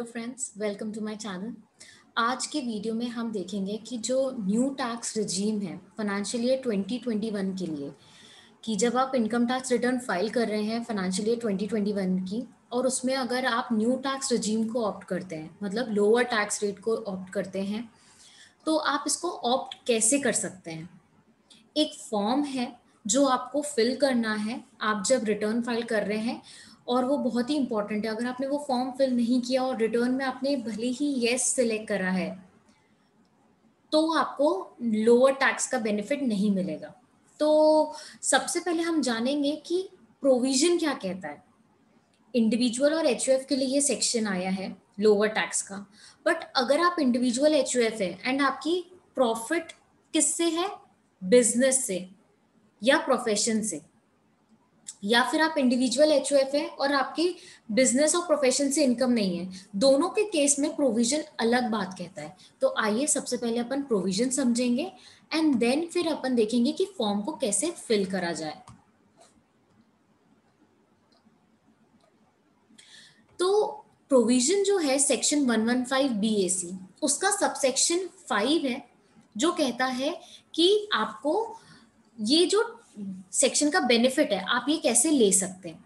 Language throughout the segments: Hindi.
Hello friends, welcome to my channel. आज के वीडियो में हम देखेंगे कि जो न्यू टैक्स रिजीम है फाइनेंशियल ईयर 2021 के लिए, कि जब आप इनकम टैक्स रिटर्न फाइल कर रहे हैं फाइनेंशियल ईयर 2021 की, और उसमें अगर आप न्यू टैक्स रिजीम को ऑप्ट करते हैं, मतलब लोअर टैक्स रेट को ऑप्ट करते हैं, तो आप इसको ऑप्ट कैसे कर सकते हैं। एक फॉर्म है जो आपको फिल करना है आप जब रिटर्न फाइल कर रहे हैं, और वो बहुत ही इंपॉर्टेंट है। अगर आपने वो फॉर्म फिल नहीं किया और रिटर्न में आपने भले ही येस सिलेक्ट करा है, तो आपको लोअर टैक्स का बेनिफिट नहीं मिलेगा। तो सबसे पहले हम जानेंगे कि प्रोविजन क्या कहता है। इंडिविजुअल और एचयूएफ के लिए ये सेक्शन आया है लोअर टैक्स का। बट अगर आप इंडिविजुअल एचयूएफ है एंड आपकी प्रॉफिट किससे है, बिजनेस से या प्रोफेशन से, या फिर आप इंडिविजुअल एचयूएफ है और आपकी बिजनेस और प्रोफेशन से इनकम नहीं है, दोनों के केस में प्रोविजन अलग बात कहता है। तो आइए सबसे पहले अपन प्रोविजन समझेंगे एंड देन फिर अपन देखेंगे कि फॉर्म को कैसे फिल करा जाए। तो प्रोविजन जो है सेक्शन 115 बीएसी, उसका सबसेक्शन 5 है, जो कहता है कि आपको ये जो सेक्शन का बेनिफिट है आप ये कैसे ले सकते हैं।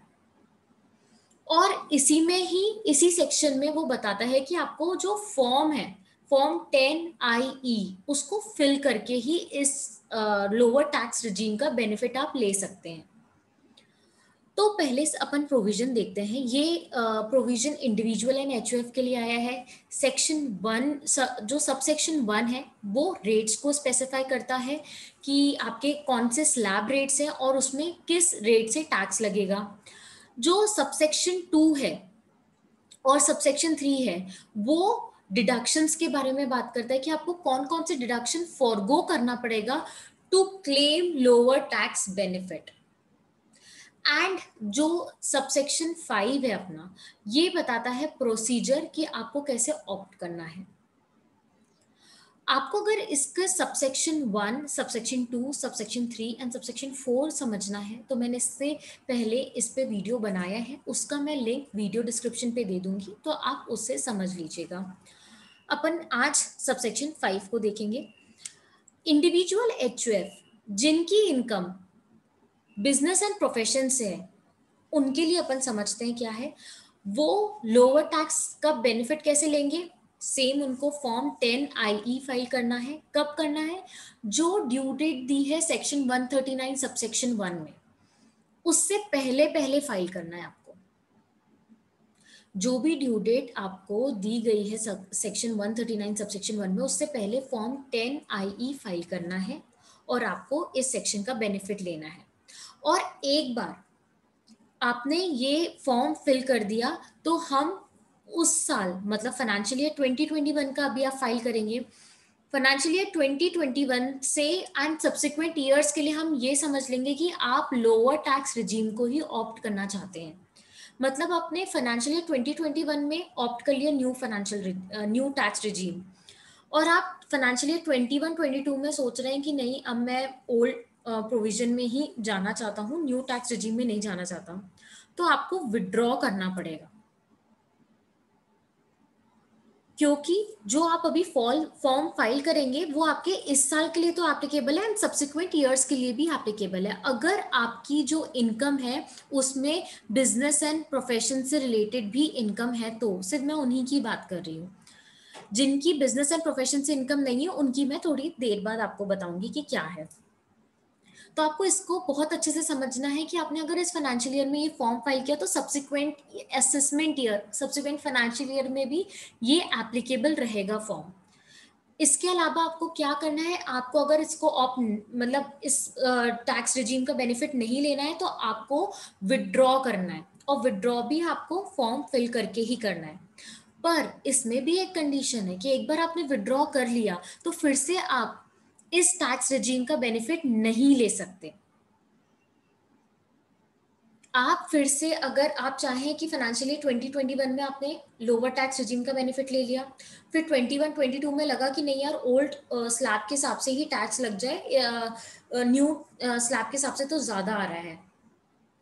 और इसी में ही इसी सेक्शन में वो बताता है कि आपको जो फॉर्म है, फॉर्म 10IE, उसको फिल करके ही इस लोअर टैक्स रिजीम का बेनिफिट आप ले सकते हैं। तो पहले से अपन प्रोविजन देखते हैं। ये प्रोविजन इंडिविजुअल एंड एचयूएफ के लिए आया है। सेक्शन 1 जो सब सेक्शन 1 है वो रेट्स को स्पेसिफाई करता है कि आपके कौन से स्लैब रेट्स हैं और उसमें किस रेट से टैक्स लगेगा। जो सबसेक्शन 2 है और सबसेक्शन 3 है वो डिडक्शंस के बारे में बात करता है कि आपको कौन कौन से डिडक्शन फॉरगो करना पड़ेगा to claim lower tax benefit. And जो सबसेक्शन 5 है अपना, ये बताता है प्रोसीजर कि आपको कैसे ऑप्ट करना है। आपको अगर इसका subsection 1, subsection 2, subsection 3 and subsection 4 समझना है तो मैंने इससे पहले इस पे वीडियो बनाया है, उसका मैं लिंक वीडियो डिस्क्रिप्शन पे दे दूंगी, तो आप उससे समझ लीजिएगा। अपन आज सबसेक्शन 5 को देखेंगे। इंडिविजुअल एचयूएफ जिनकी इनकम बिजनेस एंड प्रोफेशन से है, उनके लिए अपन समझते हैं क्या है वो लोअर टैक्स का बेनिफिट कैसे लेंगे। सेम उनको फॉर्म 10IE फाइल करना है। कब करना है, जो ड्यू डेट दी है सेक्शन 139 सबसेक्शन 1 में, उससे पहले पहले फाइल करना है आपको। जो भी ड्यू डेट आपको दी गई है सेक्शन 139 सबसेक्शन 1 में, उससे पहले फॉर्म 10IE फाइल करना है और आपको इस सेक्शन का बेनिफिट लेना है। और एक बार आपने ये फॉर्म फिल कर दिया तो हम उस साल, मतलब फाइनेंशियल ईयर 2021 का अभी आप फाइल करेंगे, फाइनेंशियल ईयर 2021 से एंड सब्सिक्वेंट ईयर्स के लिए हम ये समझ लेंगे कि आप लोअर टैक्स रिजीम को ही ऑप्ट करना चाहते हैं। मतलब आपने फाइनेंशियल ईयर 2021 में ऑप्ट कर लिया न्यू टैक्स रिजीम, और आप फाइनेंशियल ईयर 21-22 में सोच रहे हैं कि नहीं, अब मैं ओल्ड प्रोविजन में ही जाना चाहता हूँ, न्यू टैक्स रिजीम में नहीं जाना चाहता हूँ, तो आपको विड्रॉ करना पड़ेगा। क्योंकि जो आप अभी फॉर्म फाइल करेंगे वो आपके इस साल के लिए तो एप्लीकेबल है एंड सब्सिक्वेंट ईयर्स के लिए भी एप्लीकेबल है। अगर आपकी जो इनकम है उसमें बिजनेस एंड प्रोफेशन से रिलेटेड भी इनकम है, तो सिर्फ मैं उन्हीं की बात कर रही हूँ। जिनकी बिजनेस एंड प्रोफेशन से इनकम नहीं है उनकी मैं थोड़ी देर बाद आपको बताऊंगी कि क्या है। तो आपको इसको बहुत अच्छे से समझना है कि आपने अगर इस फाइनेंशियल ईयर में ये फॉर्म फाइल किया तो subsequent assessment year, subsequent financial year में भी ये एप्लीकेबल रहेगा फॉर्म। इसके अलावा आपको क्या करना है, आपको अगर इसको मतलब इस टैक्स रिजीम का बेनिफिट नहीं लेना है तो आपको विड्रॉ करना है, और विड्रॉ भी आपको फॉर्म फिल करके ही करना है। पर इसमें भी एक कंडीशन है कि एक बार आपने विड्रॉ कर लिया तो फिर से आप इस टैक्स रिजीम का बेनिफिट नहीं ले सकते। आप फिर से अगर आप चाहें कि फाइनेंशियल ईयर 2021 में आपने लोअर टैक्स रिजीम का बेनिफिट ले लिया, फिर 21-22 में लगा कि नहीं यार, ओल्ड स्लैब के हिसाब से ही टैक्स लग जाए, न्यू स्लैब के हिसाब से तो ज़्यादा आ रहा है,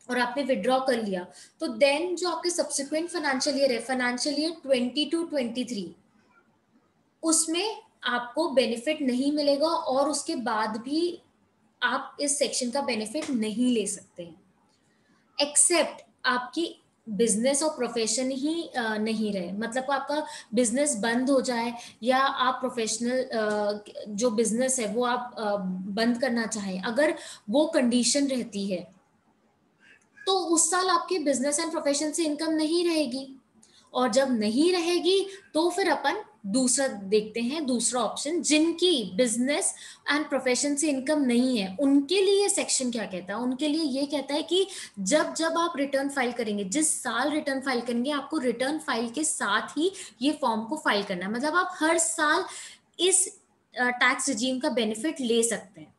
और आपने विड्रॉ कर लिया, तो देन जो आपके सब्सिक्वेंट फाइनेंशियल ईयर है, फाइनेंशियल ईयर 20 to 23, उसमें आपको बेनिफिट नहीं मिलेगा और उसके बाद भी आप इस सेक्शन का बेनिफिट नहीं ले सकते हैं, एक्सेप्ट आपकी बिजनेस और प्रोफेशन ही नहीं रहे, मतलब आपका बिजनेस बंद हो जाए या आप प्रोफेशनल जो बिजनेस है वो आप बंद करना चाहें, अगर वो कंडीशन रहती है तो उस साल आपके बिजनेस एंड प्रोफेशन से इनकम नहीं रहेगी, और जब नहीं रहेगी तो फिर अपन दूसरा देखते हैं, दूसरा ऑप्शन, जिनकी बिजनेस एंड प्रोफेशन से इनकम नहीं है उनके लिए सेक्शन क्या कहता है, उनके लिए ये कहता है कि जब जब आप रिटर्न फाइल करेंगे, जिस साल रिटर्न फाइल करेंगे, आपको रिटर्न फाइल के साथ ही ये फॉर्म को फाइल करना है, मतलब आप हर साल इस टैक्स रिजीम का बेनिफिट ले सकते हैं।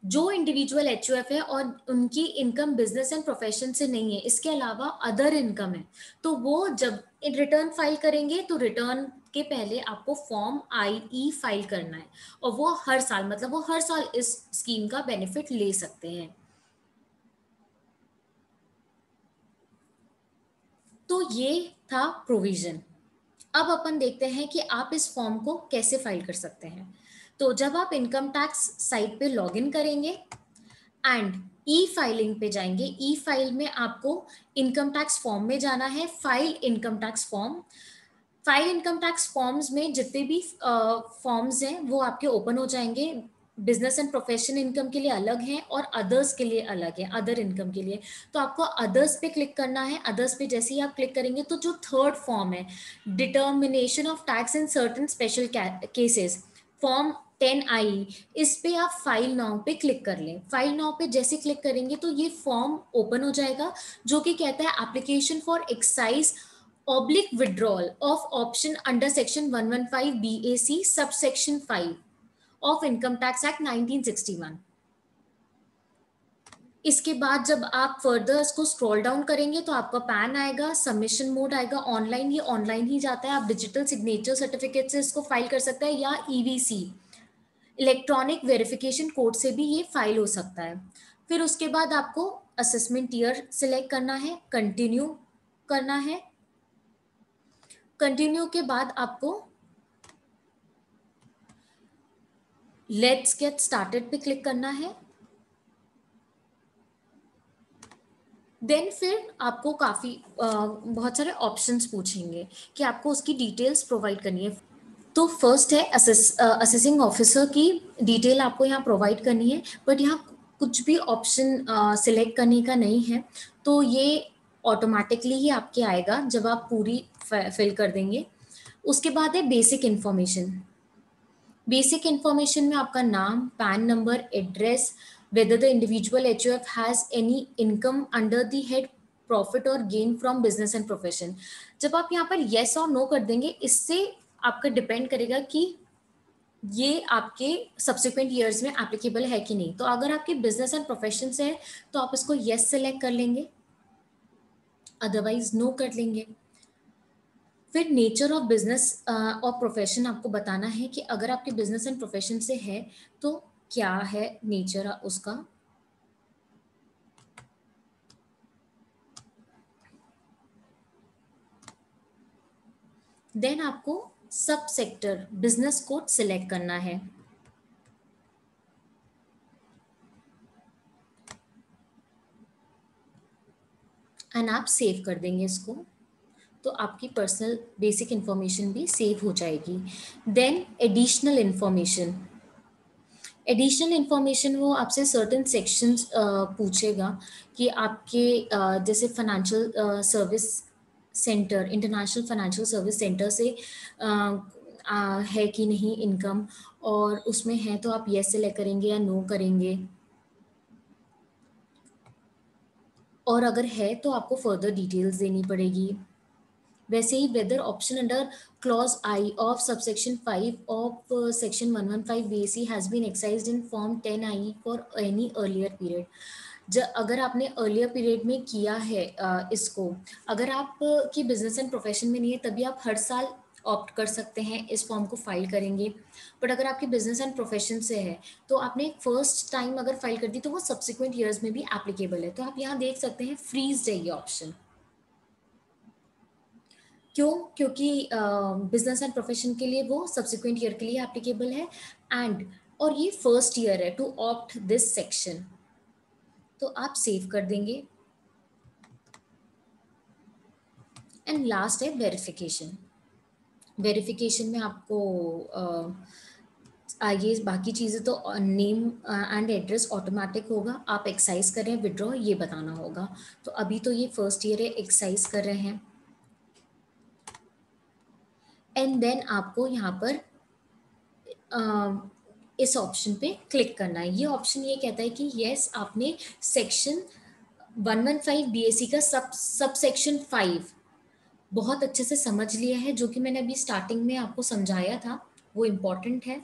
जो इंडिविजुअल एचयूएफ है और उनकी इनकम बिजनेस एंड प्रोफेशन से नहीं है, इसके अलावा अदर इनकम है, तो वो जब रिटर्न फाइल करेंगे तो रिटर्न के पहले आपको फॉर्म आई फाइल करना है, और वो हर साल, मतलब वो हर साल इस स्कीम का बेनिफिट ले सकते हैं। तो ये था प्रोविजन। अब अपन देखते हैं कि आप इस फॉर्म को कैसे फाइल कर सकते हैं। तो जब आप इनकम टैक्स साइट पे लॉगिन करेंगे एंड ई फाइलिंग पे जाएंगे, ई फाइल में आपको इनकम टैक्स फॉर्म में जाना है, file income tax form. File income tax forms में जितने भी फॉर्म्स हैं वो आपके ओपन हो जाएंगे, बिजनेस एंड प्रोफेशन इनकम के लिए अलग हैं और अदर्स के लिए अलग है, अदर इनकम के लिए। तो आपको अदर्स पे क्लिक करना है, अदर्स पे जैसे ही आप क्लिक करेंगे तो जो थर्ड फॉर्म है, determination of tax in certain special cases, form 10I, इस पे आप फाइल नाउ पे क्लिक कर लें। फाइल नाउ पे जैसे क्लिक करेंगे तो ये फॉर्म ओपन हो जाएगा, जो कि कहता है application for excise oblique withdrawal of option under section 115 BAC subsection 5 of Income Tax Act 1961। इसके बाद जब आप फर्दर इसको स्क्रॉल डाउन करेंगे तो आपका पैन आएगा, सबमिशन मोड आएगा, ऑनलाइन, ये ऑनलाइन ही जाता है, आप डिजिटल सिग्नेचर सर्टिफिकेट से इसको फाइल कर सकते हैं या ईवीसी इलेक्ट्रॉनिक वेरिफिकेशन कोड से भी ये फाइल हो सकता है। फिर उसके बाद आपको असेसमेंट ईयर सिलेक्ट करना है, कंटिन्यू करना है। कंटिन्यू के बाद आपको लेट्स गेट स्टार्टेड पे क्लिक करना है। देन फिर आपको काफ़ी बहुत सारे ऑप्शंस पूछेंगे कि आपको उसकी डिटेल्स प्रोवाइड करनी है। तो फर्स्ट है असेसिंग ऑफिसर की डिटेल आपको यहाँ प्रोवाइड करनी है, बट यहाँ कुछ भी ऑप्शन सिलेक्ट करने का नहीं है, तो ये ऑटोमेटिकली ही आपके आएगा जब आप पूरी फिल कर देंगे। उसके बाद है बेसिक इन्फॉर्मेशन। बेसिक इन्फॉर्मेशन में आपका नाम, pan number, address, whether the individual HUF has any income under the head profit और gain from business and profession. जब आप यहाँ पर येस और नो कर देंगे, इससे आपका डिपेंड करेगा कि ये आपके सब्सिक्वेंट ईयर्स में एप्लीकेबल है कि नहीं। तो अगर आपके बिजनेस एंड प्रोफेशन से है तो आप इसको येस सेलेक्ट कर लेंगे, अदरवाइज नो कर लेंगे। फिर नेचर ऑफ बिजनेस और प्रोफेशन आपको बताना है कि अगर आपके बिजनेस एंड प्रोफेशन से है तो क्या है नेचर उसका। देन आपको सब सेक्टर बिजनेस कोड सिलेक्ट करना है। एंड आप सेव कर देंगे इसको, तो आपकी पर्सनल बेसिक इंफॉर्मेशन भी सेव हो जाएगी। Then additional information. Additional information वो आपसे सर्टेन सेक्शंस पूछेगा कि आपके जैसे financial service centre, international financial service centre से है कि नहीं इनकम, और उसमें है तो आप येस सेलेक्ट करेंगे या नो करेंगे, और अगर है तो आपको फर्दर डिटेल्स देनी पड़ेगी। वैसे ही whether option under clause I of subsection 5 of section 115 BAC has been excised in form 10I for any earlier period. अगर आपने अर्लियर पीरियड में किया है इसको, अगर आप की बिजनेस एंड प्रोफेशन में नहीं है तभी आप हर साल ऑप्ट कर सकते हैं, इस फॉर्म को फाइल करेंगे। बट अगर आपकी बिजनेस एंड प्रोफेशन से है तो आपने फर्स्ट टाइम अगर फाइल कर दी तो वो सब्सिक्वेंट ईयर्स में भी एप्लीकेबल है। तो आप यहाँ देख सकते हैं फ्रीज है ये ऑप्शन। क्यों? क्योंकि बिजनेस एंड प्रोफेशन के लिए वो सब्सिक्वेंट ईयर के लिए एप्लीकेबल है एंड और ये फर्स्ट ईयर है टू ऑप्ट दिस सेक्शन। तो आप सेव कर देंगे। एंड लास्ट है वेरिफिकेशन। वेरिफिकेशन में आपको ये बाकी चीज़ें तो नेम एंड एड्रेस ऑटोमेटिक होगा, आप एक्साइज कर रहे हैं विड्रॉ ये बताना होगा। तो अभी तो ये फर्स्ट ईयर है, एक्साइज कर रहे हैं एंड देन आपको यहाँ पर इस ऑप्शन पे क्लिक करना है। ये ऑप्शन ये कहता है कि यस आपने सेक्शन 115 बीएससी का सब सेक्शन 5 बहुत अच्छे से समझ लिया है, जो कि मैंने अभी स्टार्टिंग में आपको समझाया था, वो इम्पॉर्टेंट है।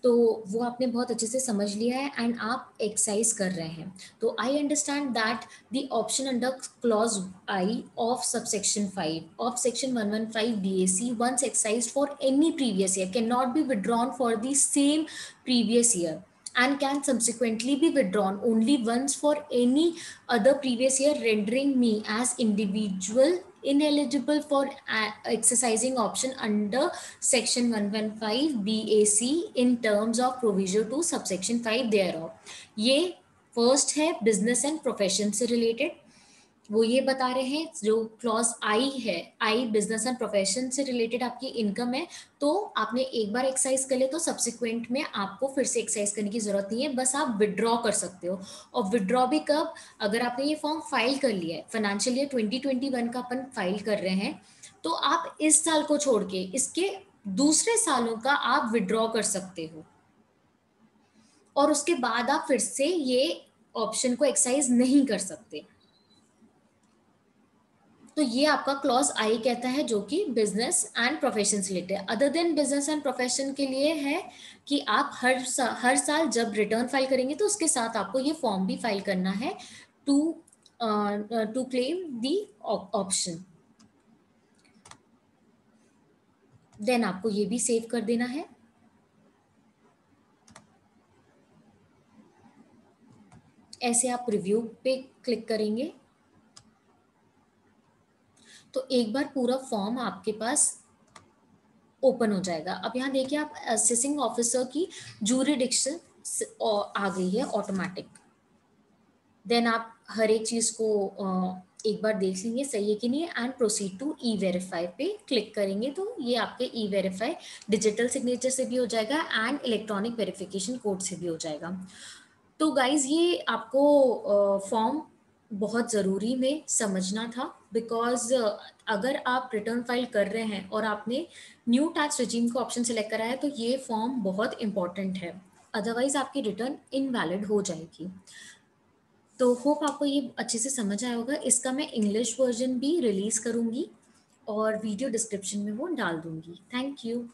तो वो आपने बहुत अच्छे से समझ लिया है एंड आप एक्सरसाइज कर रहे हैं। तो I understand that the option under clause I of subsection 5 of section 115 BAC once exercised for any previous year cannot be withdrawn for the same previous year and can subsequently be withdrawn only once for any other previous year, rendering me as individual ineligible for exercising option under section 115 BAC in terms of provision to subsection 5 thereof। ये फर्स्ट है बिजनेस एंड प्रोफेशन से रिलेटेड, वो ये बता रहे हैं जो क्लॉज आई है, आई बिजनेस एंड प्रोफेशन से रिलेटेड आपकी इनकम है, तो आपने एक बार एक्सरसाइज कर ले तो सब्सिक्वेंट में आपको फिर से एक्सरसाइज करने की जरूरत नहीं है, बस आप विड्रॉ कर सकते हो। और विड्रॉ भी कब? अगर आपने ये फॉर्म फाइल कर लिया है, फाइनेंशियल ईयर 2021 का अपन फाइल कर रहे हैं, तो आप इस साल को छोड़ के इसके दूसरे सालों का आप विड्रॉ कर सकते हो और उसके बाद आप फिर से ये ऑप्शन को एक्सरसाइज नहीं कर सकते। तो ये आपका क्लॉज आई कहता है, जो कि बिजनेस एंड प्रोफेशन से related. Other than business and profession के लिए है कि आप हर साल जब रिटर्न फाइल करेंगे तो उसके साथ आपको ये फॉर्म भी फाइल करना है to to claim the option. Then आपको ये भी सेव कर देना है। ऐसे आप रिव्यू पे क्लिक करेंगे तो एक बार पूरा फॉर्म आपके पास ओपन हो जाएगा। अब यहाँ देखिए आप असेसिंग ऑफिसर की जूरिडिक्शन आ गई है ऑटोमेटिक। देन आप हर एक चीज को एक बार देख लेंगे सही है कि नहीं and proceed to e verify पे क्लिक करेंगे तो ये आपके ई वेरीफाई डिजिटल सिग्नेचर से भी हो जाएगा एंड इलेक्ट्रॉनिक वेरिफिकेशन कोड से भी हो जाएगा। तो गाइज ये आपको फॉर्म बहुत ज़रूरी में समझना था, बिकॉज अगर आप रिटर्न फाइल कर रहे हैं और आपने न्यू टैक्स रिजीम का ऑप्शन सेलेक्ट करा है तो ये फॉर्म बहुत इंपॉर्टेंट है, अदरवाइज आपकी रिटर्न इनवैलिड हो जाएगी। तो होप आपको ये अच्छे से समझ आया होगा। इसका मैं इंग्लिश वर्जन भी रिलीज़ करूँगी और वीडियो डिस्क्रिप्शन में वो डाल दूँगी। Thank you.